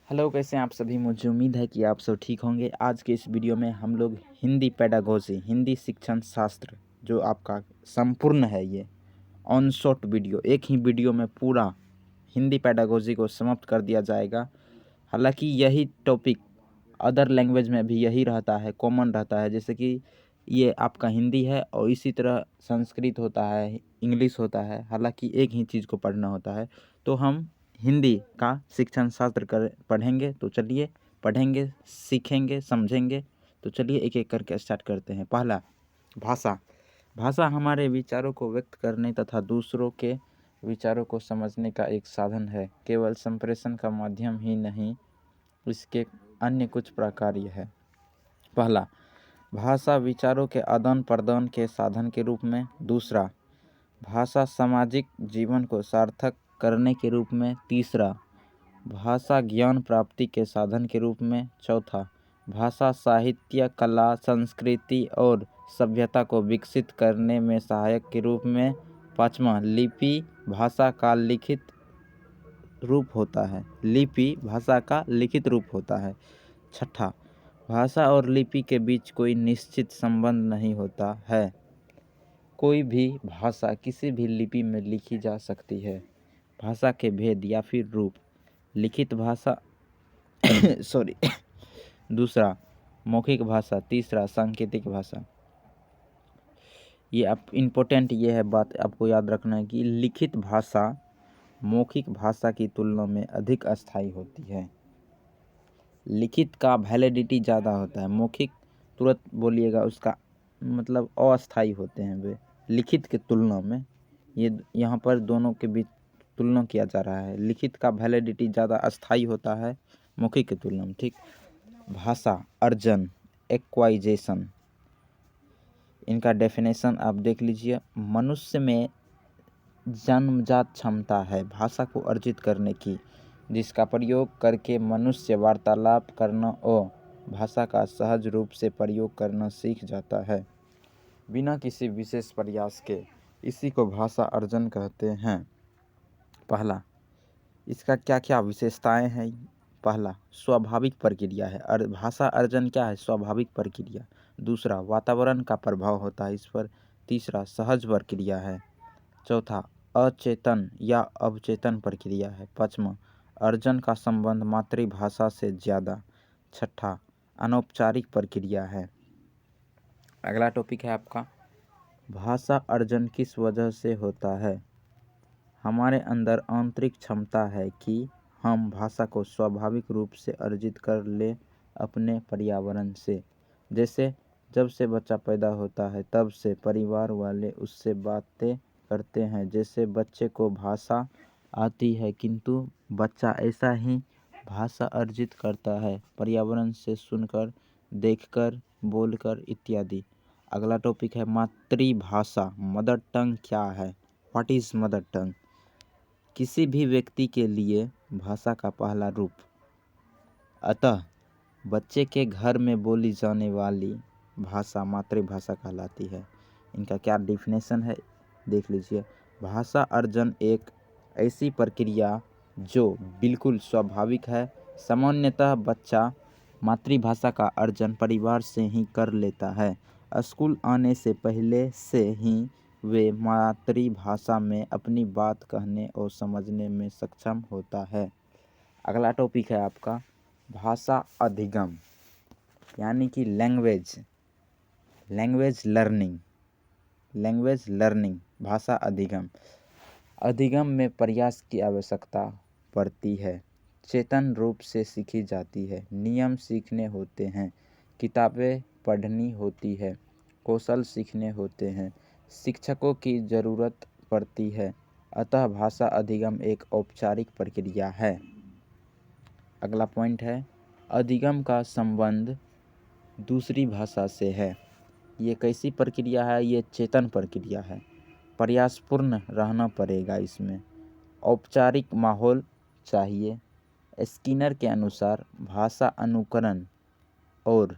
Hello, कैसे हैं आप सभी। मुझे उम्मीद है कि आप सब ठीक होंगे। आज के इस वीडियो में हम लोग हिंदी पेडागोजी, हिंदी शिक्षण शास्त्र जो आपका संपूर्ण है, ये ऑन शॉट वीडियो, एक ही वीडियो में पूरा हिंदी पेडागोजी को समाप्त कर दिया जाएगा। हालांकि यही टॉपिक अदर लैंग्वेज में भी यही रहता है, कॉमन रहता है। जैसे कि ये आपका हिंदी है और इसी तरह संस्कृत होता है, इंग्लिश होता है। हालांकि एक ही चीज़ को पढ़ना होता है। तो हम हिंदी का शिक्षण शास्त्र पढ़ेंगे। तो चलिए पढ़ेंगे, सीखेंगे, समझेंगे। तो चलिए एक एक करके स्टार्ट करते हैं। पहला, भाषा। भाषा हमारे विचारों को व्यक्त करने तथा दूसरों के विचारों को समझने का एक साधन है। केवल संप्रेषण का माध्यम ही नहीं, इसके अन्य कुछ प्रकार्य है। पहला, भाषा विचारों के आदान प्रदान के साधन के रूप में। दूसरा, भाषा सामाजिक जीवन को सार्थक करने के रूप में। तीसरा, भाषा ज्ञान प्राप्ति के साधन के रूप में। चौथा, भाषा साहित्य, कला, संस्कृति और सभ्यता को विकसित करने में सहायक के रूप में। पाँचवा, लिपि भाषा का लिखित रूप होता है। लिपि भाषा का लिखित रूप होता है। छठा, भाषा और लिपि के बीच कोई निश्चित संबंध नहीं होता है। कोई भी भाषा किसी भी लिपि में लिखी जा सकती है। भाषा के भेद या फिर रूप। लिखित भाषा सॉरी दूसरा, मौखिक भाषा। तीसरा, सांकेतिक भाषा। ये आप इम्पोर्टेंट ये है बात आपको याद रखना है कि लिखित भाषा मौखिक भाषा की तुलना में अधिक अस्थायी होती है। लिखित का वैलिडिटी ज़्यादा होता है, मौखिक तुरंत बोलिएगा उसका मतलब अस्थायी होते हैं वे लिखित के तुलना में। ये यहाँ पर दोनों के बीच तुलना किया जा रहा है। लिखित का वैलिडिटी ज़्यादा अस्थायी होता है मौखिक की तुलना में। ठीक। भाषा अर्जन, एक्वाइजेशन, इनका डेफिनेशन आप देख लीजिए। मनुष्य में जन्मजात क्षमता है भाषा को अर्जित करने की, जिसका प्रयोग करके मनुष्य वार्तालाप करना और भाषा का सहज रूप से प्रयोग करना सीख जाता है बिना किसी विशेष प्रयास के। इसी को भाषा अर्जन कहते हैं। पहला, इसका क्या क्या विशेषताएं हैं। पहला, स्वाभाविक प्रक्रिया है। भाषा अर्जन क्या है? स्वाभाविक प्रक्रिया। दूसरा, वातावरण का प्रभाव होता है इस पर। तीसरा, सहज प्रक्रिया है। चौथा, अचेतन या अवचेतन प्रक्रिया है। पाँचवा, अर्जन का संबंध मातृभाषा से ज़्यादा। छठा, अनौपचारिक प्रक्रिया है। अगला टॉपिक है आपका, भाषा अर्जन किस वजह से होता है। हमारे अंदर आंतरिक क्षमता है कि हम भाषा को स्वाभाविक रूप से अर्जित कर ले अपने पर्यावरण से। जैसे जब से बच्चा पैदा होता है तब से परिवार वाले उससे बातें करते हैं जैसे बच्चे को भाषा आती है, किंतु बच्चा ऐसा ही भाषा अर्जित करता है पर्यावरण से सुनकर, देखकर, बोलकर इत्यादि। अगला टॉपिक है मातृभाषा, मदर टंग क्या है। What is mother tongue? किसी भी व्यक्ति के लिए भाषा का पहला रूप। अतः बच्चे के घर में बोली जाने वाली भाषा मातृभाषा कहलाती है। इनका क्या डिफिनेशन है देख लीजिए। भाषा अर्जन एक ऐसी प्रक्रिया जो बिल्कुल स्वाभाविक है। सामान्यतः बच्चा मातृभाषा का अर्जन परिवार से ही कर लेता है। स्कूल आने से पहले से ही वे मातृभाषा में अपनी बात कहने और समझने में सक्षम होता है। अगला टॉपिक है आपका भाषा अधिगम, यानी कि लैंग्वेज लर्निंग। भाषा अधिगम। अधिगम में प्रयास की आवश्यकता पड़ती है। चेतन रूप से सीखी जाती है। नियम सीखने होते हैं। किताबें पढ़नी होती है। कौशल सीखने होते हैं। शिक्षकों की ज़रूरत पड़ती है। अतः भाषा अधिगम एक औपचारिक प्रक्रिया है। अगला पॉइंट है, अधिगम का संबंध दूसरी भाषा से है। ये कैसी प्रक्रिया है? ये चेतन प्रक्रिया है। प्रयासपूर्ण रहना पड़ेगा इसमें। औपचारिक माहौल चाहिए। स्किनर के अनुसार भाषा अनुकरण और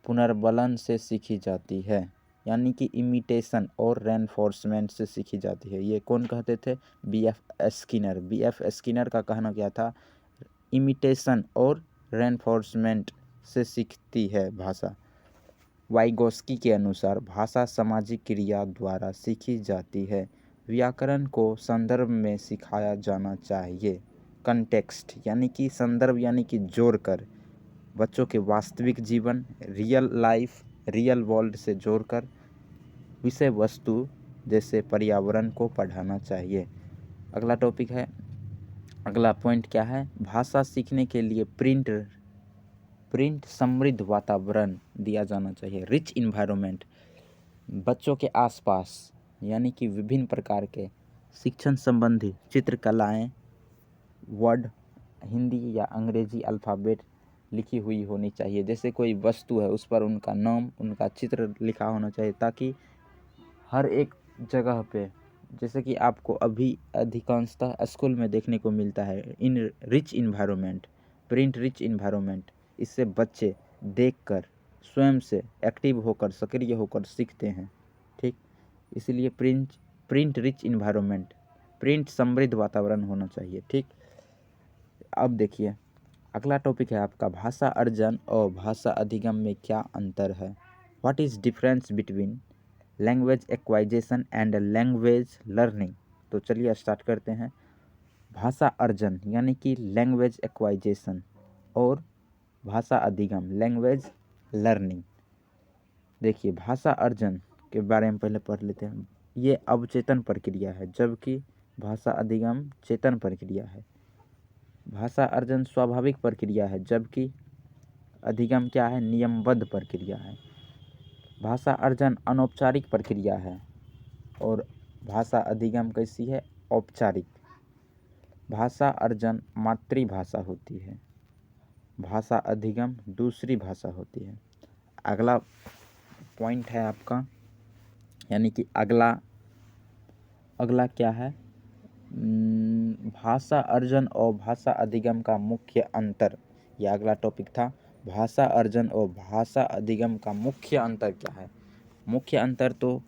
पुनर्बलन से सीखी जाती है, यानी कि इमिटेशन और रेनफोर्समेंट से सीखी जाती है। ये कौन कहते थे? बी एफ स्किनर का कहना क्या था? इमिटेशन और रेनफोर्समेंट से सीखती है भाषा। वाइगोस्की के अनुसार भाषा सामाजिक क्रिया द्वारा सीखी जाती है। व्याकरण को संदर्भ में सिखाया जाना चाहिए। कंटेक्स्ट यानी कि संदर्भ यानी कि जोड़कर, बच्चों के वास्तविक जीवन, रियल लाइफ, रियल वर्ल्ड से जोड़कर विषय वस्तु जैसे पर्यावरण को पढ़ाना चाहिए। अगला टॉपिक है, अगला पॉइंट क्या है, भाषा सीखने के लिए प्रिंट समृद्ध वातावरण दिया जाना चाहिए। रिच इन्वायरमेंट, बच्चों के आसपास यानी कि विभिन्न प्रकार के शिक्षण संबंधी चित्रकलाएं, वर्ड हिंदी या अंग्रेजी अल्फ़ाबेट लिखी हुई होनी चाहिए। जैसे कोई वस्तु है उस पर उनका नाम, उनका चित्र लिखा होना चाहिए, ताकि हर एक जगह पे, जैसे कि आपको अभी अधिकांशतः स्कूल में देखने को मिलता है, इन rich environment, print rich environment, इससे बच्चे देखकर स्वयं से एक्टिव होकर, सक्रिय होकर सीखते हैं। ठीक, इसीलिए प्रिंट रिच इन्वायरमेंट, प्रिंट समृद्ध वातावरण होना चाहिए। ठीक, अब देखिए अगला टॉपिक है आपका, भाषा अर्जन और भाषा अधिगम में क्या अंतर है। What is difference between language acquisition and language learning. तो चलिए स्टार्ट करते हैं। भाषा अर्जन यानी कि लैंग्वेज एक्वाइजेशन और भाषा अधिगम लैंग्वेज लर्निंग। देखिए भाषा अर्जन के बारे में पहले पढ़ लेते हैं। ये अवचेतन प्रक्रिया है, जबकि भाषा अधिगम चेतन प्रक्रिया है। भाषा अर्जन स्वाभाविक प्रक्रिया है, जबकि अधिगम क्या है, नियमबद्ध प्रक्रिया है। भाषा अर्जन अनौपचारिक प्रक्रिया है और भाषा अधिगम कैसी है, औपचारिक। भाषा अर्जन मातृभाषा होती है, भाषा अधिगम दूसरी भाषा होती है। अगला पॉइंट है आपका, यानी कि अगला क्या है, भाषा अर्जन और भाषा अधिगम का मुख्य अंतर। यह अगला टॉपिक था, भाषा अर्जन और भाषा अधिगम का मुख्य अंतर क्या है। मुख्य अंतर तो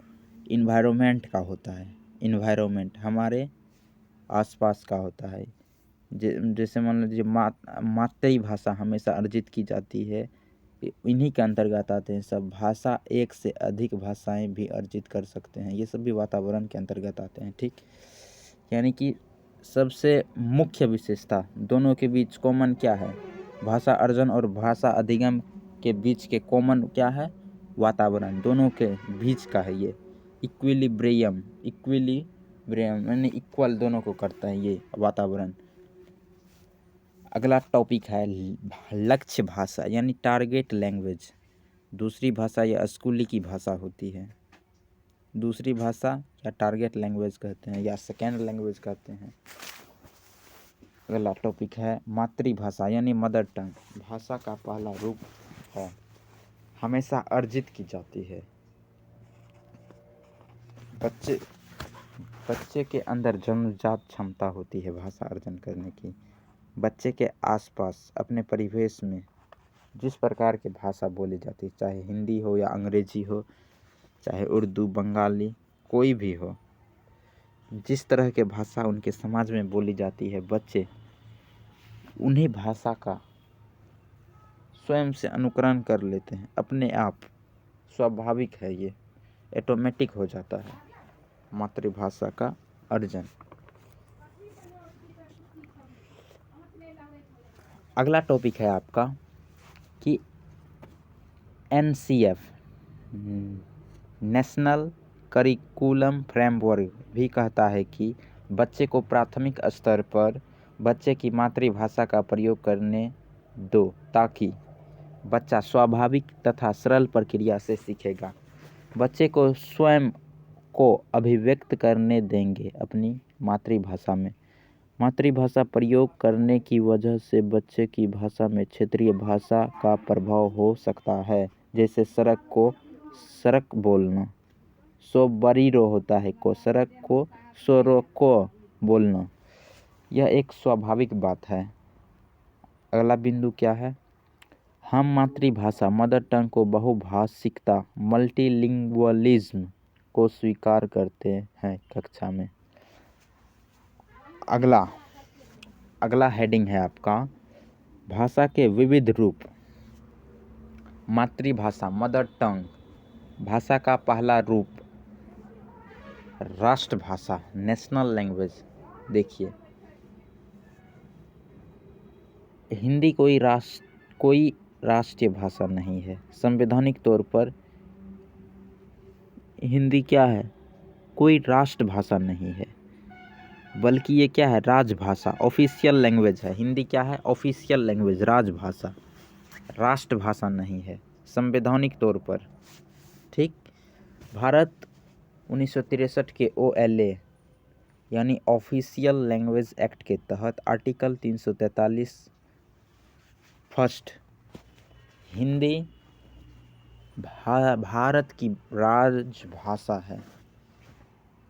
इन्वायरमेंट का होता है। इन्वायरमेंट हमारे आसपास का होता है। जैसे मान लीजिए मातृभाषा हमेशा अर्जित की जाती है, इन्हीं के अंतर्गत आते हैं सब। भाषा एक से अधिक भाषाएं भी अर्जित कर सकते हैं, ये सब भी वातावरण के अंतर्गत आते हैं। ठीक, यानी कि सबसे मुख्य विशेषता दोनों के बीच कॉमन क्या है, भाषा अर्जन और भाषा अधिगम के बीच के कॉमन क्या है, वातावरण दोनों के बीच का है ये। इक्विलिब्रियम यानी इक्वल दोनों को करता है ये वातावरण। अगला टॉपिक है लक्ष्य भाषा यानी टारगेट लैंग्वेज। दूसरी भाषा या स्कूली की भाषा होती है, दूसरी भाषा या टारगेट लैंग्वेज कहते हैं या सेकेंड लैंग्वेज कहते हैं। अगला टॉपिक है मातृभाषा यानी मदर टंग। भाषा का पहला रूप है, हमेशा अर्जित की जाती है। बच्चे के अंदर जन्मजात क्षमता होती है भाषा अर्जन करने की। बच्चे के आसपास अपने परिवेश में जिस प्रकार की भाषा बोली जाती है, चाहे हिंदी हो या अंग्रेजी हो, चाहे उर्दू, बंगाली, कोई भी हो, जिस तरह के भाषा उनके समाज में बोली जाती है, बच्चे उन्हीं भाषा का स्वयं से अनुकरण कर लेते हैं अपने आप। स्वाभाविक है, ये ऑटोमेटिक हो जाता है मातृभाषा का अर्जन। अगला टॉपिक है आपका कि NCF नेशनल करिकुलम फ्रेमवर्क भी कहता है कि बच्चे को प्राथमिक स्तर पर बच्चे की मातृभाषा का प्रयोग करने दो, ताकि बच्चा स्वाभाविक तथा सरल प्रक्रिया से सीखेगा। बच्चे को स्वयं को अभिव्यक्त करने देंगे अपनी मातृभाषा में। मातृभाषा प्रयोग करने की वजह से बच्चे की भाषा में क्षेत्रीय भाषा का प्रभाव हो सकता है, जैसे सड़क को सड़क बोलना, सोबरीरो होता है को सड़क को सोरोको बोलना, यह एक स्वाभाविक बात है। अगला बिंदु क्या है, हम मातृभाषा मदर टंग को बहुभाषिकता मल्टीलिंगुअलिज्म को स्वीकार करते हैं कक्षा में। अगला हेडिंग है आपका भाषा के विविध रूप। मातृभाषा, मदर टंग, भाषा का पहला रूप राष्ट्रभाषा, नेशनल लैंग्वेज। देखिए, हिंदी कोई राष्ट्रीय भाषा नहीं है। संवैधानिक तौर पर हिंदी क्या है? कोई राष्ट्रभाषा नहीं है, बल्कि ये क्या है? राजभाषा, ऑफिशियल लैंग्वेज है। हिंदी क्या है? ऑफिशियल लैंग्वेज, राजभाषा, राष्ट्रभाषा नहीं है संवैधानिक तौर पर। ठीक। भारत 1963 के OLA यानी ऑफिशियल लैंग्वेज एक्ट के तहत आर्टिकल 343 फर्स्ट, हिंदी भारत की राजभाषा है।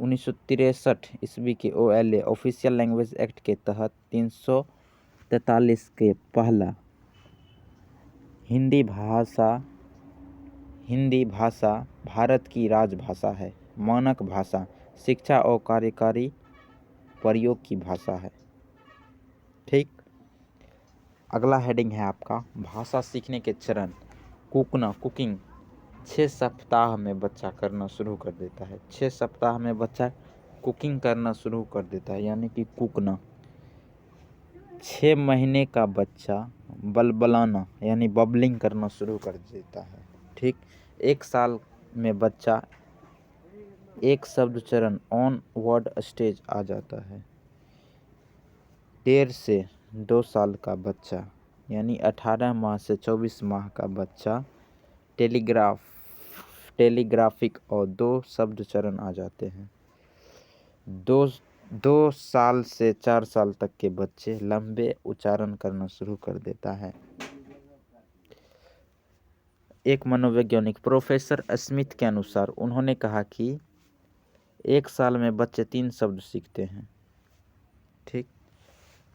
1963 ईस्वी के OLA ऑफिशियल लैंग्वेज एक्ट के तहत 343 के पहला हिंदी भाषा भारत की राजभाषा है, मानक भाषा, शिक्षा और कार्यकारी प्रयोग की भाषा है। ठीक। अगला हेडिंग है आपका भाषा सीखने के चरण। कुकिंग 6 सप्ताह में बच्चा करना शुरू कर देता है। 6 सप्ताह में बच्चा कुकिंग करना शुरू कर देता है, यानी कि कूकना। 6 महीने का बच्चा बलबलाना यानी बबलिंग करना शुरू कर देता है। ठीक। 1 साल में बच्चा एक शब्द चरण ऑन वर्ड स्टेज आ जाता है। 1.5 से 2 साल का बच्चा यानी 18 माह से 24 माह का बच्चा टेलीग्राफिक और 2 शब्द चरण आ जाते हैं। 2 साल से 4 साल तक के बच्चे लंबे उच्चारण करना शुरू कर देता है। एक मनोवैज्ञानिक प्रोफेसर स्मिथ के अनुसार उन्होंने कहा कि 1 साल में बच्चे 3 शब्द सीखते हैं। ठीक।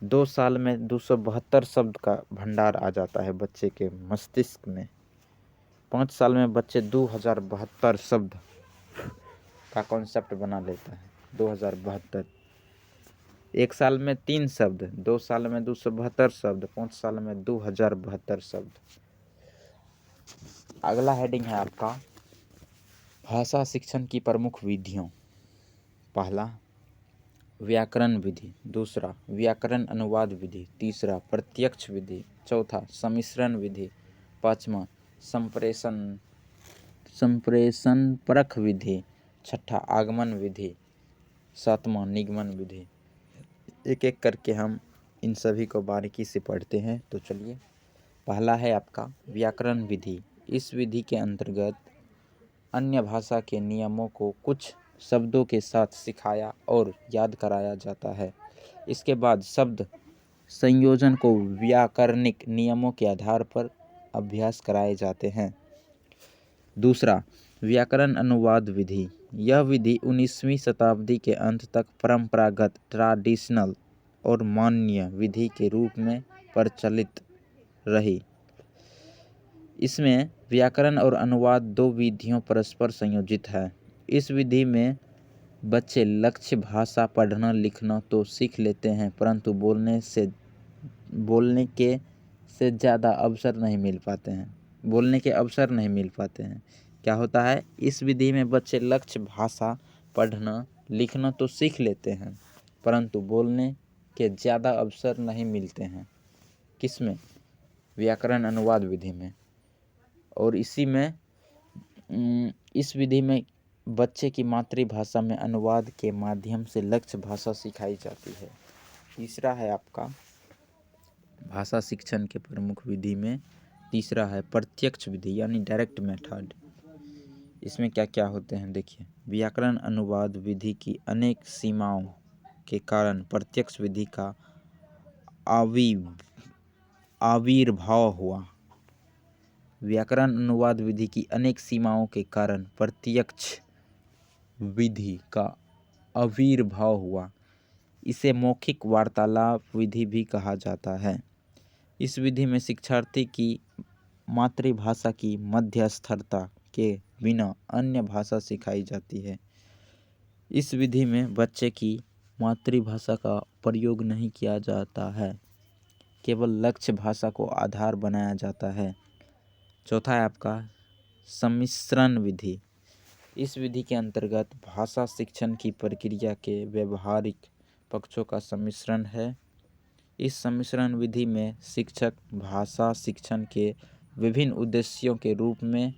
2 साल में 272 शब्द का भंडार आ जाता है बच्चे के मस्तिष्क में। 5 साल में बच्चे 2072 शब्द का कॉन्सेप्ट बना लेता है। 2072। 1 साल में 3 शब्द, 2 साल में 272 शब्द, 5 साल में 2072 शब्द। अगला हेडिंग है आपका भाषा शिक्षण की प्रमुख विधियों। पहला व्याकरण विधि, दूसरा व्याकरण अनुवाद विधि, तीसरा प्रत्यक्ष विधि, चौथा सम्मिश्रण विधि, पांचवा संप्रेषण परख विधि, छठा आगमन विधि, सातवां निगमन विधि। एक एक करके हम इन सभी को बारीकी से पढ़ते हैं। तो चलिए, पहला है आपका व्याकरण विधि। इस विधि के अंतर्गत अन्य भाषा के नियमों को कुछ शब्दों के साथ सिखाया और याद कराया जाता है। इसके बाद शब्द संयोजन को व्याकरणिक नियमों के आधार पर अभ्यास कराए जाते हैं। दूसरा व्याकरण अनुवाद विधि। यह विधि 19वीं शताब्दी के अंत तक परंपरागत ट्रेडिशनल और मान्य विधि के रूप में प्रचलित रही। इसमें व्याकरण और अनुवाद 2 विधियों परस्पर संयोजित है। इस विधि में बच्चे लक्ष्य भाषा पढ़ना लिखना तो सीख लेते हैं, परंतु बोलने के ज़्यादा अवसर नहीं मिल पाते हैं। बोलने के अवसर नहीं मिल पाते हैं। क्या होता है? इस विधि में बच्चे लक्ष्य भाषा पढ़ना लिखना तो सीख लेते हैं, परंतु बोलने के ज़्यादा अवसर नहीं मिलते हैं। किसमें? व्याकरण अनुवाद विधि में। और इस विधि में बच्चे की मातृभाषा में अनुवाद के माध्यम से लक्ष्य भाषा सिखाई जाती है। तीसरा है आपका भाषा शिक्षण के प्रमुख विधि में तीसरा है प्रत्यक्ष विधि यानी डायरेक्ट मेथड। इसमें क्या क्या होते हैं देखिए। व्याकरण अनुवाद विधि की अनेक सीमाओं के कारण प्रत्यक्ष विधि का आविर्भाव हुआ। व्याकरण अनुवाद विधि की अनेक सीमाओं के कारण प्रत्यक्ष विधि का आविर्भाव हुआ। इसे मौखिक वार्तालाप विधि भी कहा जाता है। इस विधि में शिक्षार्थी की मातृभाषा की मध्यस्थता के बिना अन्य भाषा सिखाई जाती है। इस विधि में बच्चे की मातृभाषा का प्रयोग नहीं किया जाता है, केवल लक्ष्य भाषा को आधार बनाया जाता है। चौथा है आपका सम्मिश्रण विधि। इस विधि के अंतर्गत भाषा शिक्षण की प्रक्रिया के व्यवहारिक पक्षों का सम्मिश्रण है। इस सम्मिश्रण विधि में शिक्षक भाषा शिक्षण के विभिन्न उद्देश्यों के रूप में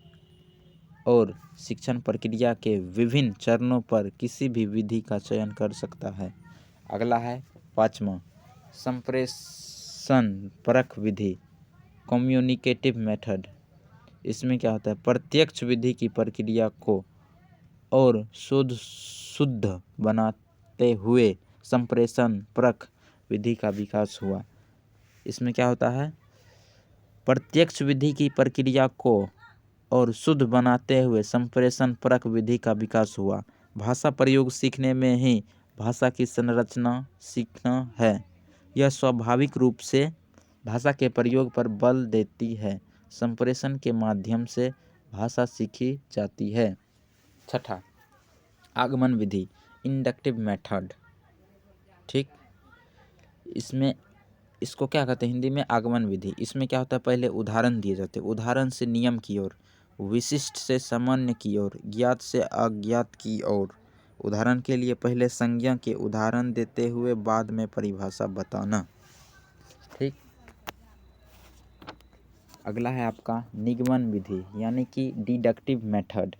और शिक्षण प्रक्रिया के विभिन्न चरणों पर किसी भी विधि का चयन कर सकता है। अगला है पाँचवा संप्रेषण परक विधि, कम्युनिकेटिव मेथड। इसमें क्या होता है, प्रत्यक्ष विधि की प्रक्रिया को और शुद्ध बनाते हुए संप्रेषण परक विधि का विकास हुआ। इसमें क्या होता है, प्रत्यक्ष विधि की प्रक्रिया को और शुद्ध बनाते हुए संप्रेषण परक विधि का विकास हुआ। भाषा प्रयोग सीखने में ही भाषा की संरचना सीखना है। यह स्वाभाविक रूप से भाषा के प्रयोग पर बल देती है। संप्रेषण के माध्यम से भाषा सीखी जाती है। छठा आगमन विधि, इंडक्टिव मेथड। ठीक, इसको क्या कहते हैं हिंदी में, आगमन विधि। इसमें क्या होता है, पहले उदाहरण दिए जाते हैं, उदाहरण से नियम की ओर, विशिष्ट से सामान्य की ओर, ज्ञात से अज्ञात की ओर। उदाहरण के लिए पहले संज्ञा के उदाहरण देते हुए बाद में परिभाषा बताना। ठीक, अगला है आपका निगमन विधि यानी कि डिडक्टिव मेथड।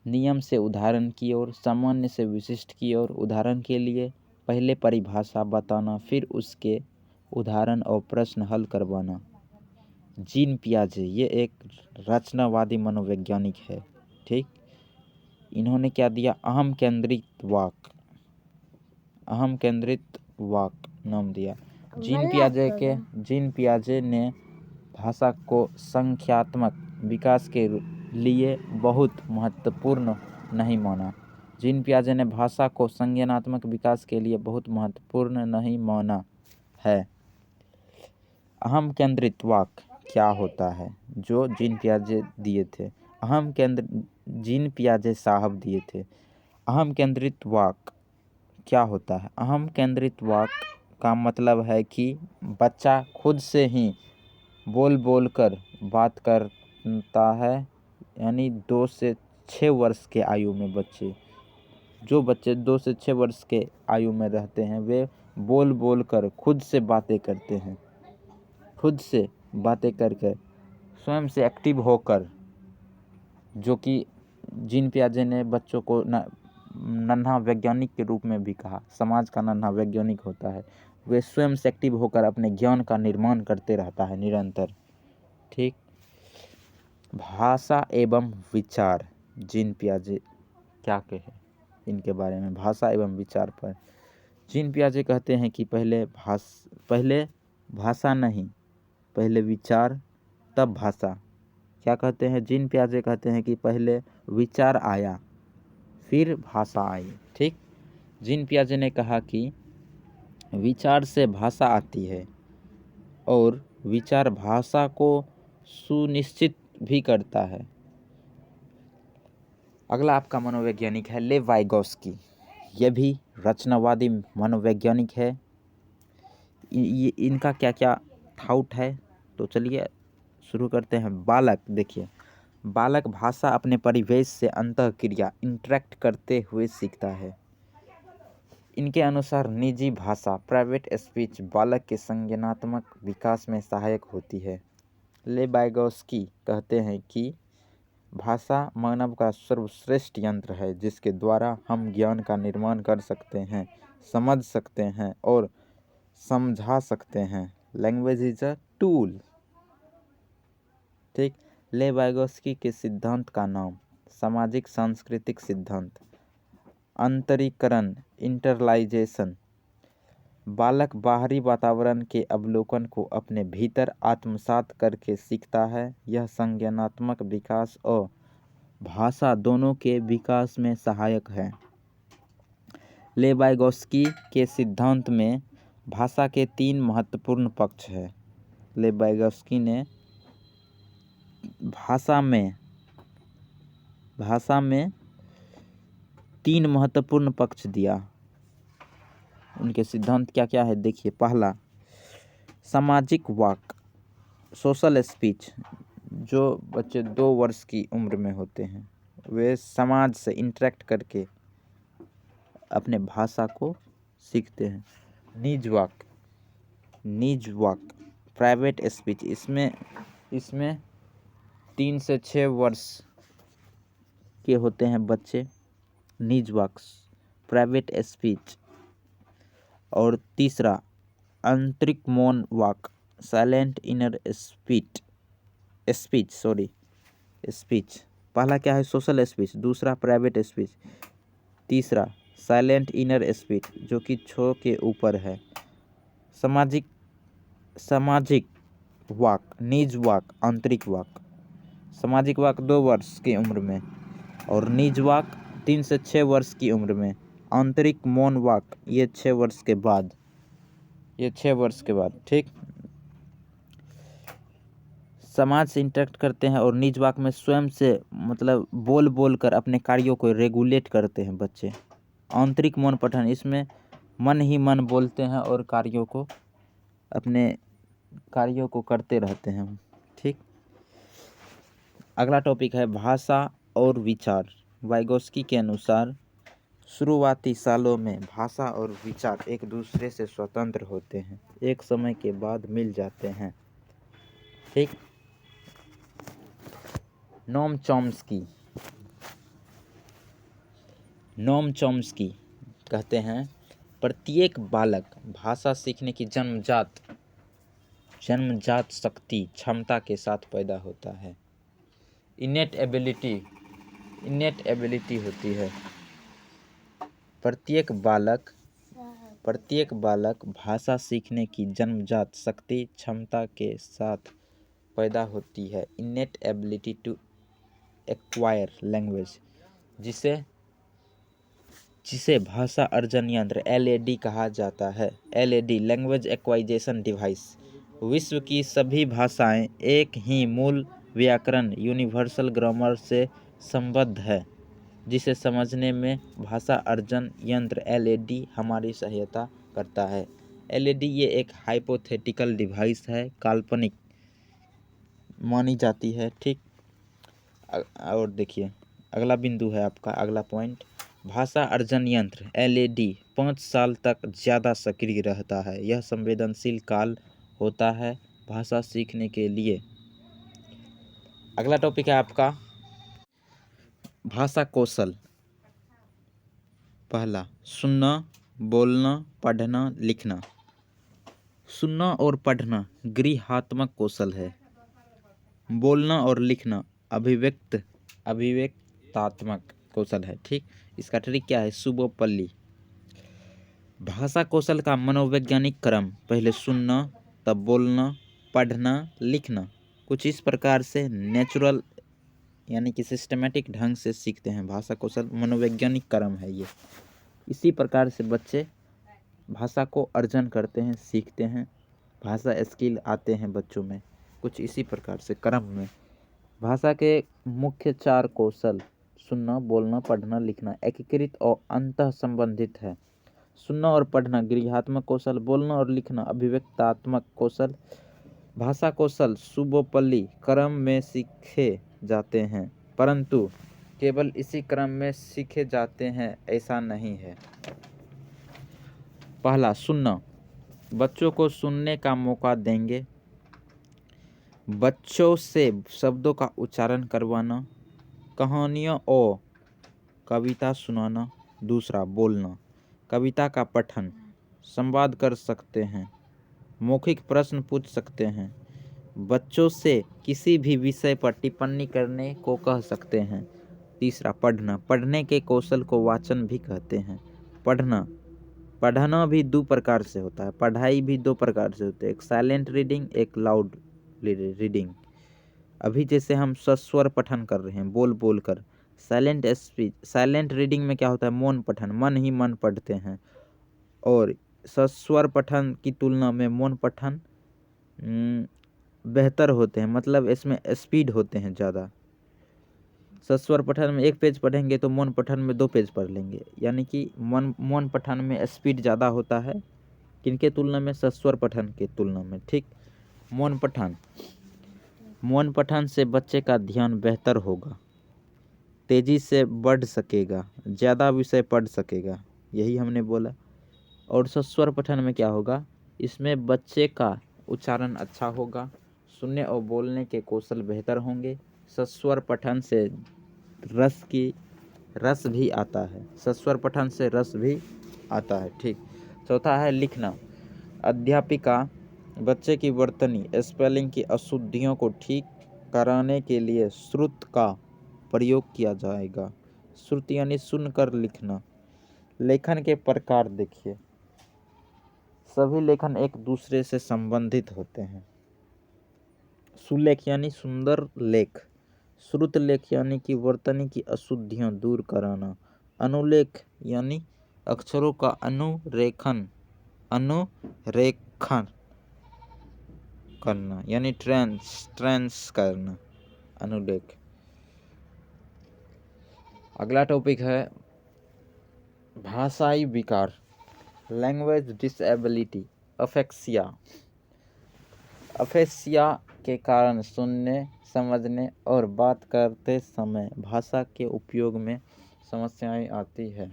नियम से उदाहरण की ओर, सामान्य से विशिष्ट की ओर। उदाहरण के लिए पहले परिभाषा बताना, फिर उसके उदाहरण और प्रश्न हल करवाना। जीन पियाजे ये एक रचनावादी मनोवैज्ञानिक है। ठीक, इन्होंने क्या दिया, अहम केंद्रित वाक नाम दिया। जीन पियाजे ने भाषा को संख्यात्मक विकास के लिए बहुत महत्वपूर्ण नहीं माना। जीन पियाजे ने भाषा को संज्ञानात्मक विकास के लिए बहुत महत्वपूर्ण नहीं माना है। अहम केंद्रित वाक क्या होता है, जो जीन पियाजे दिए थे, जीन पियाजे साहब दिए थे। अहम केंद्रित वाक क्या होता है, अहम केंद्रित वाक का मतलब है कि बच्चा खुद से ही बोल कर बात करता है। यानी 2 से 6 वर्ष के आयु में बच्चे 2 से 6 वर्ष के आयु में रहते हैं, वे बोल कर खुद से बातें करते हैं। खुद से बातें करके स्वयं से एक्टिव होकर, जो कि जीन पियाजे ने बच्चों को नन्हा वैज्ञानिक के रूप में भी कहा, समाज का नन्हा वैज्ञानिक होता है। वे स्वयं से एक्टिव होकर अपने ज्ञान का निर्माण करते रहता है निरंतर। ठीक, भाषा एवं विचार, जीन पियाजे क्या कहे इनके बारे में, भाषा एवं विचार पर जीन पियाजे कहते हैं कि पहले भाषा नहीं, पहले विचार तब भाषा। क्या कहते हैं, जीन पियाजे कहते हैं कि पहले विचार आया फिर भाषा आई। ठीक, जीन पियाजे ने कहा कि विचार से भाषा आती है और विचार भाषा को सुनिश्चित भी करता है। अगला आपका मनोवैज्ञानिक है लेव वाइगोस्की। यह भी रचनावादी मनोवैज्ञानिक है। इनका क्या क्या थाउट है, तो चलिए शुरू करते हैं। देखिए, बालक भाषा अपने परिवेश से अंतःक्रिया इंटरेक्ट करते हुए सीखता है। इनके अनुसार निजी भाषा प्राइवेट स्पीच बालक के संज्ञानात्मक विकास में सहायक होती है। लेवाइगोस्की कहते हैं कि भाषा मानव का सर्वश्रेष्ठ यंत्र है, जिसके द्वारा हम ज्ञान का निर्माण कर सकते हैं, समझ सकते हैं और समझा सकते हैं। Language is a tool. ठीक, लेवाइगोस्की के सिद्धांत का नाम सामाजिक सांस्कृतिक सिद्धांत। अंतरीकरण इंटरलाइजेशन, बालक बाहरी वातावरण के अवलोकन को अपने भीतर आत्मसात करके सीखता है। यह संज्ञानात्मक विकास और भाषा दोनों के विकास में सहायक है। लेवाइगोस्की के सिद्धांत में भाषा के 3 महत्वपूर्ण पक्ष हैं। लेवाइगोस्की ने भाषा में 3 महत्वपूर्ण पक्ष दिया। उनके सिद्धांत क्या क्या है देखिए। पहला, सामाजिक वाक, सोशल स्पीच, जो बच्चे 2 वर्ष की उम्र में होते हैं वे समाज से इंटरेक्ट करके अपने भाषा को सीखते हैं। निज वाक, प्राइवेट स्पीच, इसमें 3 से 6 वर्ष के होते हैं बच्चे। निज वाक, प्राइवेट स्पीच। और तीसरा आंतरिक मौन वाक, साइलेंट इनर स्पीच। पहला क्या है? सोशल स्पीच, दूसरा प्राइवेट स्पीच, तीसरा साइलेंट इनर स्पीच जो कि छो के ऊपर है। सामाजिक वाक, निज वाक, आंतरिक वाक। सामाजिक वाक 2 वर्ष की उम्र में और निज वाक 3 से 6 वर्ष की उम्र में। आंतरिक मौन वाक ये 6 वर्ष के बाद, ठीक। समाज से इंटरेक्ट करते हैं और निज वाक में स्वयं से मतलब बोल कर अपने कार्यों को रेगुलेट करते हैं बच्चे। आंतरिक मौन पठन, इसमें मन ही मन बोलते हैं और अपने कार्यों को करते रहते हैं, ठीक। अगला टॉपिक है भाषा और विचार। वाइगोस्की के अनुसार शुरुआती सालों में भाषा और विचार एक दूसरे से स्वतंत्र होते हैं, एक समय के बाद मिल जाते हैं, ठीक। नोम चॉम्स्की कहते हैं प्रत्येक बालक भाषा सीखने की जन्मजात शक्ति क्षमता के साथ पैदा होता है। इनेट एबिलिटी होती है। प्रत्येक बालक भाषा सीखने की जन्मजात शक्ति क्षमता के साथ पैदा होती है। Innate ability to acquire language, जिसे भाषा अर्जन यंत्र LAD कहा जाता है। LAD language acquisition device. विश्व की सभी भाषाएं एक ही मूल व्याकरण यूनिवर्सल ग्रामर से संबद्ध है, जिसे समझने में भाषा अर्जन यंत्र LAD हमारी सहायता करता है। LAD ये एक हाइपोथेटिकल डिवाइस है, काल्पनिक मानी जाती है, ठीक। और देखिए अगला बिंदु है आपका, अगला पॉइंट, भाषा अर्जन यंत्र LAD 5 साल तक ज़्यादा सक्रिय रहता है। यह संवेदनशील काल होता है भाषा सीखने के लिए। अगला टॉपिक है आपका भाषा कौशल। पहला सुनना, बोलना, पढ़ना, लिखना। सुनना और पढ़ना गृहात्मक कौशल है। बोलना और लिखना अभिव्यक्तात्मक कौशल है, ठीक। इसका ट्रिक क्या है? सुबोपल्ली। भाषा कौशल का मनोवैज्ञानिक क्रम, पहले सुनना, तब बोलना, पढ़ना, लिखना, कुछ इस प्रकार से नेचुरल यानी कि सिस्टमेटिक ढंग से सीखते हैं। भाषा कौशल मनोवैज्ञानिक क्रम है ये। इसी प्रकार से बच्चे भाषा को अर्जन करते हैं, सीखते हैं, भाषा स्किल आते हैं बच्चों में, कुछ इसी प्रकार से क्रम में। भाषा के मुख्य 4 कौशल सुनना, बोलना, पढ़ना, लिखना एकीकृत और अंतः संबंधित है। सुनना और पढ़ना गृहात्मक कौशल, बोलना और लिखना अभिव्यक्तात्मक कौशल। भाषा कौशल सुबोपल्ली क्रम में सीखे जाते हैं, परंतु केवल इसी क्रम में सीखे जाते हैं ऐसा नहीं है। पहला सुनना, बच्चों को सुनने का मौका देंगे, बच्चों से शब्दों का उच्चारण करवाना, कहानियाँ और कविता सुनाना। दूसरा बोलना, कविता का पठन, संवाद कर सकते हैं, मौखिक प्रश्न पूछ सकते हैं, बच्चों से किसी भी विषय पर टिप्पणी करने को कह सकते हैं। तीसरा पढ़ना, पढ़ने के कौशल को वाचन भी कहते हैं। पढ़ना भी 2 प्रकार से होता है, पढ़ाई भी 2 प्रकार से होती है, एक साइलेंट रीडिंग, एक लाउड रीडिंग। अभी जैसे हम सस्वर पठन कर रहे हैं बोल कर, साइलेंट रीडिंग में क्या होता है? मौन पठन, मन ही मन पढ़ते हैं। और सस्वर पठन की तुलना में मौन पठन बेहतर होते हैं, मतलब इसमें स्पीड होते हैं ज़्यादा। सस्वर पठन में 1 पेज पढ़ेंगे तो मौन पठन में 2 पेज पढ़ लेंगे, यानी कि मौन पठन में स्पीड ज़्यादा होता है किनके तुलना में? सस्वर पठन के तुलना में। ठीक। मौन पठन, मौन पठन से बच्चे का ध्यान बेहतर होगा, तेजी से बढ़ सकेगा, ज़्यादा विषय पढ़ सकेगा, यही हमने बोला। और सस्वर पठन में क्या होगा? इसमें बच्चे का उच्चारण अच्छा होगा, सुनने और बोलने के कौशल बेहतर होंगे। सस्वर पठन से रस भी आता है, सस्वर पठन से रस भी आता है। ठीक। चौथा है लिखना। अध्यापिका बच्चे की वर्तनी, स्पेलिंग की अशुद्धियों को ठीक कराने के लिए श्रुत का प्रयोग किया जाएगा। श्रुत यानी सुनकर लिखना। लेखन के प्रकार देखिए, सभी लेखन एक दूसरे से संबंधित होते हैं। सुलेख यानी सुंदर लेख, श्रुत लेख यानी कि वर्तनी की अशुद्धियां दूर कराना, अनुलेख यानी अक्षरों का अनुरेखन करना यानी ट्रेंस करना, अनुलेख। अगला टॉपिक है भाषाई विकार, लैंग्वेज डिसेबिलिटी, अफेक्सिया। अफेसिया के कारण सुनने, समझने और बात करते समय भाषा के उपयोग में समस्याएं आती है।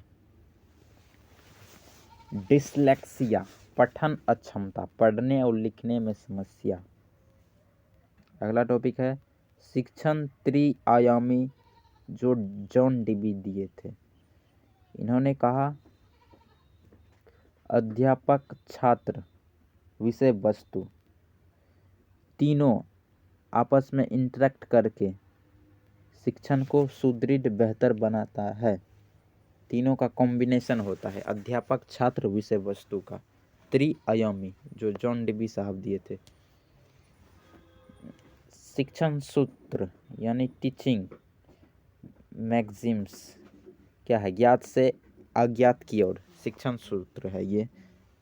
डिसलेक्सिया, पठन अक्षमता, पढ़ने और लिखने में समस्या। अगला टॉपिक है शिक्षण त्रिआयामी, जो जॉन डीबी दिए थे। इन्होंने कहा अध्यापक, छात्र, विषय वस्तु तीनों आपस में इंटरेक्ट करके शिक्षण को सुदृढ़ बेहतर बनाता है। तीनों का कॉम्बिनेशन होता है, अध्यापक, छात्र, विषय वस्तु का त्रिआयामी, जो जॉन डीबी साहब दिए थे। शिक्षण सूत्र यानी टीचिंग मैक्सिम्स क्या है? ज्ञात से अज्ञात की ओर, शिक्षण सूत्र है ये।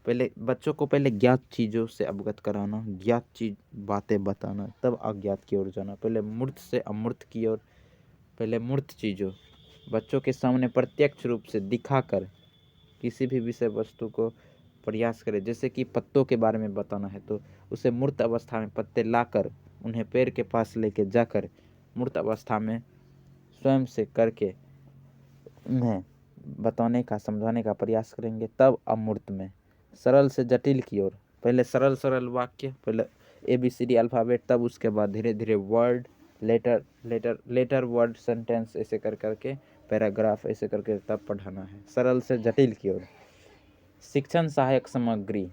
पहले बच्चों को ज्ञात चीज़ों से अवगत कराना, ज्ञात चीज बातें बताना, तब अज्ञात की ओर जाना। पहले मूर्त से अमूर्त की ओर, पहले मूर्त चीज़ों बच्चों के सामने प्रत्यक्ष रूप से दिखाकर किसी भी विषय वस्तु को प्रयास करें। जैसे कि पत्तों के बारे में बताना है तो उसे मूर्त अवस्था में पत्ते लाकर उन्हें पेड़ के पास लेके जाकर मूर्त अवस्था में स्वयं से करके उन्हें बताने का, समझाने का प्रयास करेंगे। तब अमूर्त में सरल से जटिल की ओर, पहले सरल वाक्य, पहले ABCD अल्फ़ाबेट, तब उसके बाद धीरे धीरे वर्ड, लेटर वर्ड, सेंटेंस, ऐसे कर करके पैराग्राफ, ऐसे करके तब पढ़ाना है, सरल से जटिल की ओर। शिक्षण सहायक सामग्री,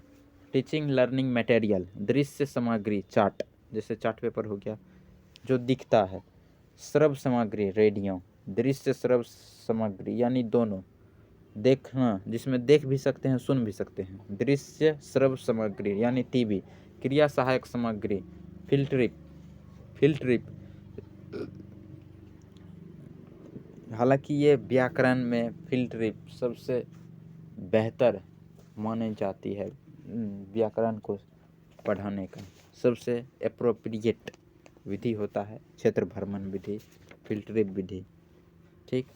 टीचिंग लर्निंग मटेरियल, दृश्य सामग्री, चार्ट, जैसे चार्ट पेपर हो गया जो दिखता है। श्रव्य सामग्री, रेडियो, दृश्य श्रव्य सामग्री यानी दोनों, देखना जिसमें देख भी सकते हैं, सुन भी सकते हैं, दृश्य श्रव्य सामग्री यानी टीवी। क्रिया सहायक सामग्री, फील्ड ट्रिप। हालांकि ये व्याकरण में फील्ड ट्रिप सबसे बेहतर मानी जाती है, व्याकरण को पढ़ाने का सबसे एप्रोप्रिएट विधि होता है क्षेत्र भ्रमण विधि, फील्ड ट्रिप विधि। ठीक।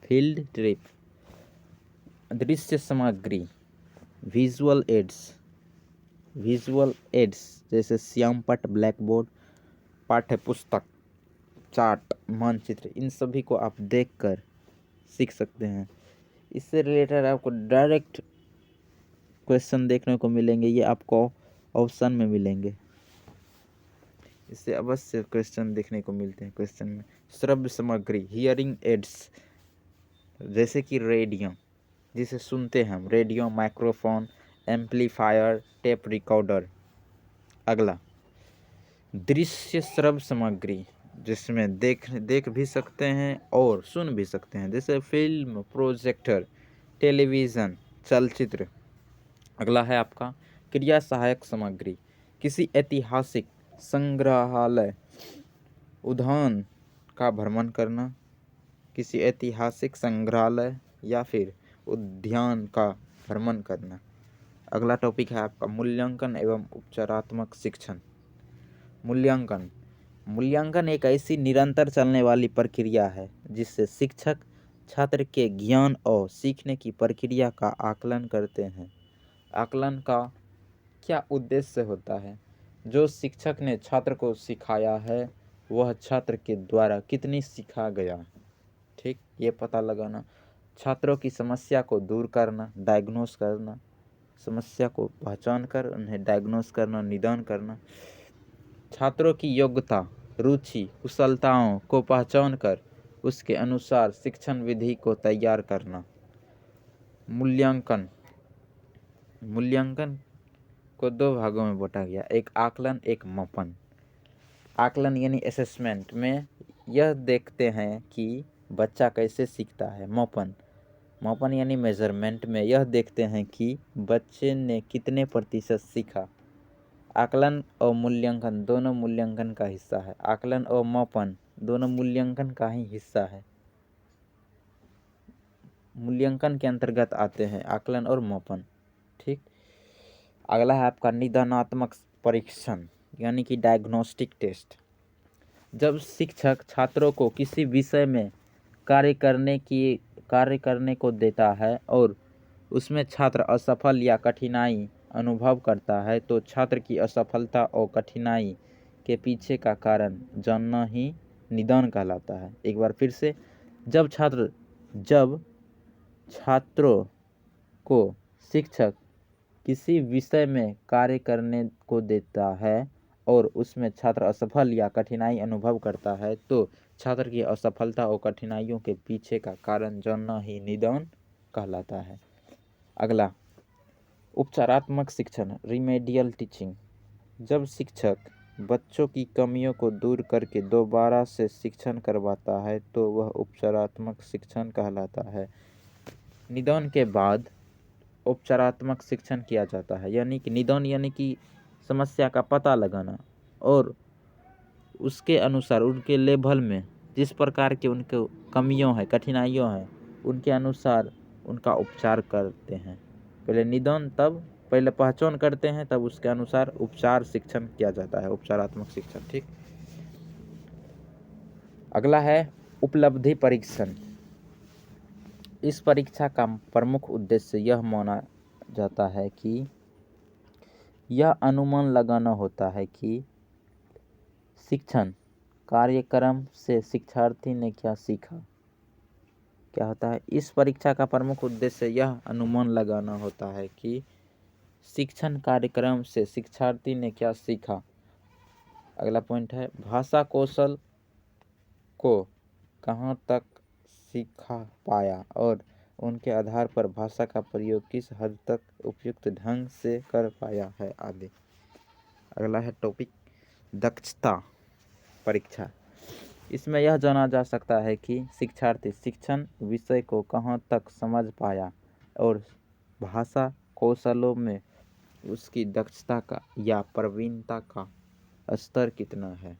Field trip. दृश्य सामग्री, विजुअल एड्स जैसे श्यामपट्ट, ब्लैक बोर्ड, पाठ्य पुस्तक, चार्ट, मानचित्र, इन सभी को आप देखकर सीख सकते हैं। इससे रिलेटेड आपको डायरेक्ट क्वेश्चन देखने को मिलेंगे, ये आपको ऑप्शन में मिलेंगे, इससे अवश्य क्वेश्चन देखने को मिलते हैं क्वेश्चन में। श्रव्य सामग्री, हियरिंग एड्स जैसे कि रेडियो, जिसे सुनते हैं हम, radio, microphone, amplifier, tape recorder. अगला दृश्य श्रव्य सामग्री, जिसमें देख भी सकते हैं और सुन भी सकते हैं, जैसे फिल्म, प्रोजेक्टर, टेलीविज़न, चलचित्र। अगला है आपका क्रिया सहायक सामग्री, किसी ऐतिहासिक संग्रहालय, उद्यान का भ्रमण करना, किसी ऐतिहासिक संग्रहालय या फिर उद्यान का भ्रमण करना। अगला टॉपिक है आपका मूल्यांकन एवं उपचारात्मक शिक्षण। मूल्यांकन एक ऐसी निरंतर चलने वाली प्रक्रिया है जिससे शिक्षक छात्र के ज्ञान और सीखने की प्रक्रिया का आकलन करते हैं। आकलन का क्या उद्देश्य होता है? जो शिक्षक ने छात्र को सिखाया है वह छात्र के द्वारा कितनी सीखा गया। ठीक, ये पता लगाना। छात्रों की समस्या को दूर करना, डायग्नोस करना, समस्या को पहचान कर उन्हें डायग्नोस करना, निदान करना। छात्रों की योग्यता, रुचि, कुशलताओं को पहचान कर उसके अनुसार शिक्षण विधि को तैयार करना। मूल्यांकन, मूल्यांकन को दो भागों में बांटा गया, एक आकलन, एक मापन। आकलन यानी असेसमेंट में यह देखते हैं कि बच्चा कैसे सीखता है। मापन, मापन यानी मेजरमेंट में यह देखते हैं कि बच्चे ने कितने प्रतिशत सीखा। आकलन और मूल्यांकन दोनों मूल्यांकन का हिस्सा है। आकलन और मापन दोनों मूल्यांकन का ही हिस्सा है। मूल्यांकन के अंतर्गत आते हैं आकलन और मापन। ठीक, अगला है आपका निदानात्मक परीक्षण यानी कि डायग्नोस्टिक टेस्ट। जब शिक्षक छात्रों को किसी विषय में कार्य करने को देता है और उसमें छात्र असफल या कठिनाई अनुभव करता है तो छात्र की असफलता और कठिनाई के पीछे का कारण जानना ही निदान कहलाता है। एक बार फिर से, जब छात्रों को शिक्षक किसी विषय में कार्य करने को देता है और उसमें छात्र असफल या कठिनाई अनुभव करता है तो छात्र की असफलता और कठिनाइयों के पीछे का कारण जानना ही निदान कहलाता है। अगला, उपचारात्मक शिक्षण, रिमेडियल टीचिंग। जब शिक्षक बच्चों की कमियों को दूर करके दोबारा से शिक्षण करवाता है तो वह उपचारात्मक शिक्षण कहलाता है। निदान के बाद उपचारात्मक शिक्षण किया जाता है, यानी कि निदान यानी कि समस्या का पता लगाना और उसके अनुसार उनके लेवल में जिस प्रकार के उनके कमियों हैं, कठिनाइयों हैं, उनके अनुसार उनका उपचार करते हैं। पहले निदान, तब पहले पहचान करते हैं, तब उसके अनुसार उपचार शिक्षण किया जाता है, उपचारात्मक शिक्षण। ठीक, अगला है उपलब्धि परीक्षण। इस परीक्षा का प्रमुख उद्देश्य यह माना जाता है कि यह अनुमान लगाना होता है कि शिक्षण कार्यक्रम से शिक्षार्थी ने क्या सीखा। क्या होता है, इस परीक्षा का प्रमुख उद्देश्य यह अनुमान लगाना होता है कि शिक्षण कार्यक्रम से शिक्षार्थी ने क्या सीखा। अगला पॉइंट है भाषा कौशल को कहाँ तक सीखा पाया और उनके आधार पर भाषा का प्रयोग किस हद तक उपयुक्त ढंग से कर पाया है आदि। अगला है टॉपिक दक्षता परीक्षा। इसमें यह जाना जा सकता है कि शिक्षार्थी शिक्षण विषय को कहाँ तक समझ पाया और भाषा कौशलों में उसकी दक्षता का या प्रवीणता का स्तर कितना है।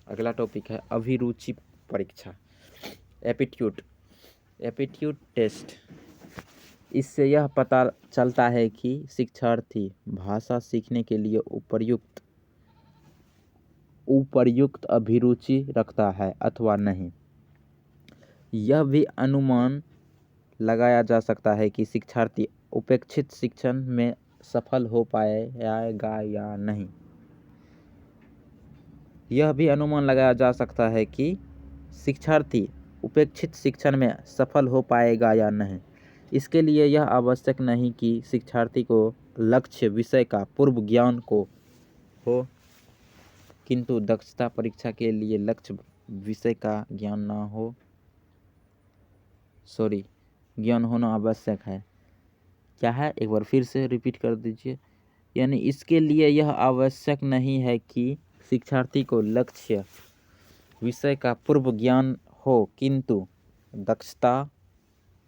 अगला टॉपिक है अभिरुचि परीक्षा, एप्टीट्यूड टेस्ट। इससे यह पता चलता है कि शिक्षार्थी भाषा सीखने के लिए उपर्युक्त अभिरुचि रखता है अथवा नहीं। यह भी अनुमान लगाया जा सकता है कि शिक्षार्थी उपेक्षित शिक्षण में सफल हो पाएगा या नहीं। यह भी अनुमान लगाया जा सकता है कि शिक्षार्थी उपेक्षित शिक्षण में सफल हो पाएगा या नहीं। इसके लिए यह आवश्यक नहीं कि शिक्षार्थी को लक्ष्य विषय का पूर्व ज्ञान हो, किंतु दक्षता परीक्षा के लिए लक्ष्य विषय का ज्ञान होना आवश्यक है। क्या है, एक बार फिर से रिपीट कर दीजिए। यानी इसके लिए यह आवश्यक नहीं है कि शिक्षार्थी को लक्ष्य विषय का पूर्व ज्ञान हो, किंतु दक्षता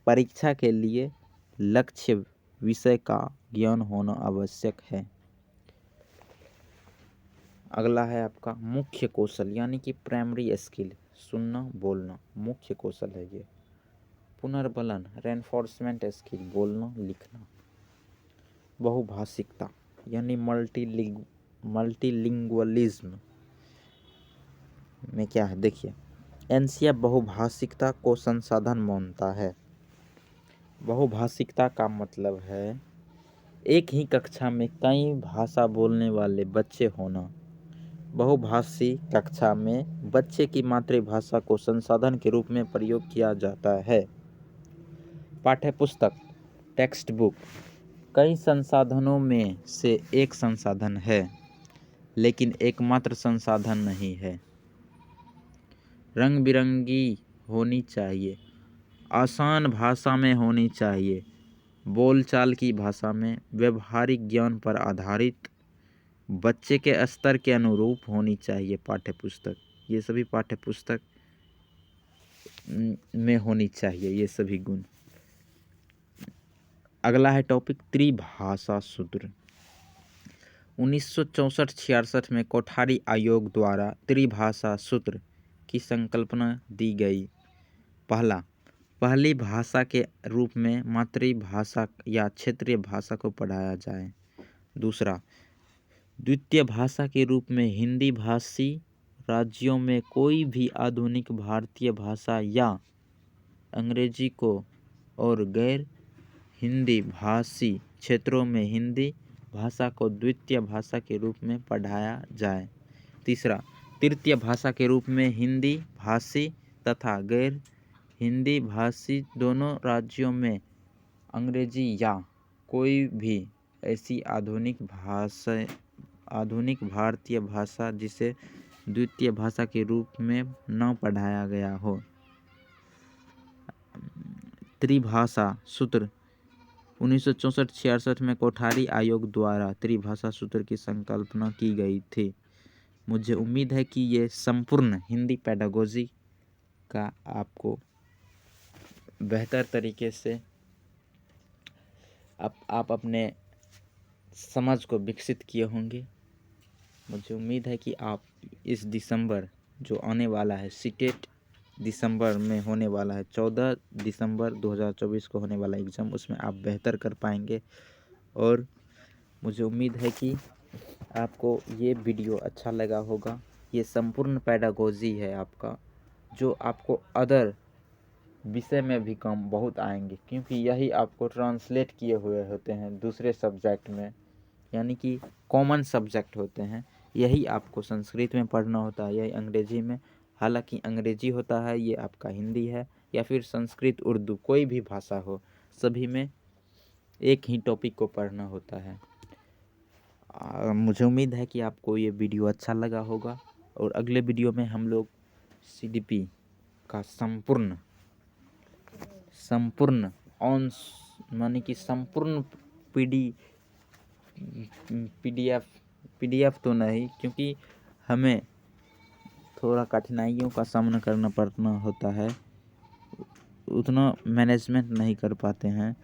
परीक्षा के लिए लक्ष्य विषय का ज्ञान होना आवश्यक है। अगला है आपका मुख्य कौशल यानी कि प्राइमरी स्किल, सुनना बोलना मुख्य कौशल है ये। पुनर्बलन रेनफोर्समेंट स्किल, बोलना लिखना। बहुभाषिकता यानी मल्टीलिंगुअलिज्म में क्या है देखिए, एनसीएफ बहुभाषिकता को संसाधन मानता है। बहुभाषिकता का मतलब है एक ही कक्षा में कई भाषा बोलने वाले बच्चे होना। बहुभाषी कक्षा में बच्चे की मातृभाषा को संसाधन के रूप में प्रयोग किया जाता है। पाठ्यपुस्तक टेक्स्ट बुक कई संसाधनों में से एक संसाधन है, लेकिन एकमात्र संसाधन नहीं है। रंग बिरंगी होनी चाहिए, आसान भाषा में होनी चाहिए, बोलचाल की भाषा में, व्यवहारिक ज्ञान पर आधारित, बच्चे के स्तर के अनुरूप होनी चाहिए पाठ्यपुस्तक। ये सभी पाठ्यपुस्तक में होनी चाहिए ये सभी गुण। अगला है टॉपिक त्रिभाषा सूत्र। 1964-66 में कोठारी आयोग द्वारा त्रिभाषा सूत्र की संकल्पना दी गई। पहली भाषा के रूप में मातृभाषा या क्षेत्रीय भाषा को पढ़ाया जाए। दूसरा, द्वितीय भाषा के रूप में हिंदी भाषी राज्यों में कोई भी आधुनिक भारतीय भाषा या अंग्रेजी को और गैर हिंदी भाषी क्षेत्रों में हिंदी भाषा को द्वितीय भाषा के रूप में पढ़ाया जाए। तीसरा, तृतीय भाषा के रूप में हिंदी भाषी तथा गैर हिंदी भाषी दोनों राज्यों में अंग्रेजी या कोई भी ऐसी आधुनिक भारतीय भाषा जिसे द्वितीय भाषा के रूप में न पढ़ाया गया हो। त्रिभाषा सूत्र 1964-66 में कोठारी आयोग द्वारा त्रिभाषा सूत्र की संकल्पना की गई थी। मुझे उम्मीद है कि ये संपूर्ण हिंदी पेडागोजी का आपको बेहतर तरीके से आप अपने समझ को विकसित किए होंगे। मुझे उम्मीद है कि आप इस दिसंबर जो आने वाला है, सीटेट दिसंबर में होने वाला है, 14 दिसंबर 2024 को होने वाला एग्ज़ाम, उसमें आप बेहतर कर पाएंगे। और मुझे उम्मीद है कि आपको ये वीडियो अच्छा लगा होगा। ये संपूर्ण पेडागोजी है आपका, जो आपको अदर विषय में भी काम बहुत आएंगे, क्योंकि यही आपको ट्रांसलेट किए हुए होते हैं दूसरे सब्जेक्ट में, यानी कि कॉमन सब्जेक्ट होते हैं। यही आपको संस्कृत में पढ़ना होता है, यही अंग्रेजी में। हालांकि अंग्रेजी होता है, ये आपका हिंदी है, या फिर संस्कृत उर्दू कोई भी भाषा हो, सभी में एक ही टॉपिक को पढ़ना होता है। मुझे उम्मीद है कि आपको ये वीडियो अच्छा लगा होगा। और अगले वीडियो में हम लोग CDP का संपूर्ण माने कि संपूर्ण PDF तो नहीं, क्योंकि हमें थोड़ा कठिनाइयों का सामना करना पड़ना होता है, उतना मैनेजमेंट नहीं कर पाते हैं।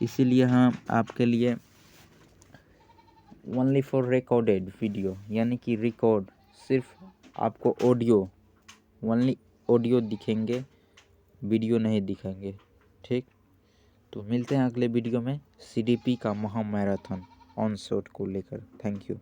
इसीलिए हम आपके लिए ओनली फॉर रिकॉर्डेड वीडियो, यानी कि रिकॉर्ड, सिर्फ आपको ओनली ऑडियो दिखेंगे, वीडियो नहीं दिखेंगे। ठीक, तो मिलते हैं अगले वीडियो में CDP का महा मैराथन ऑन शॉट को लेकर। Thank you.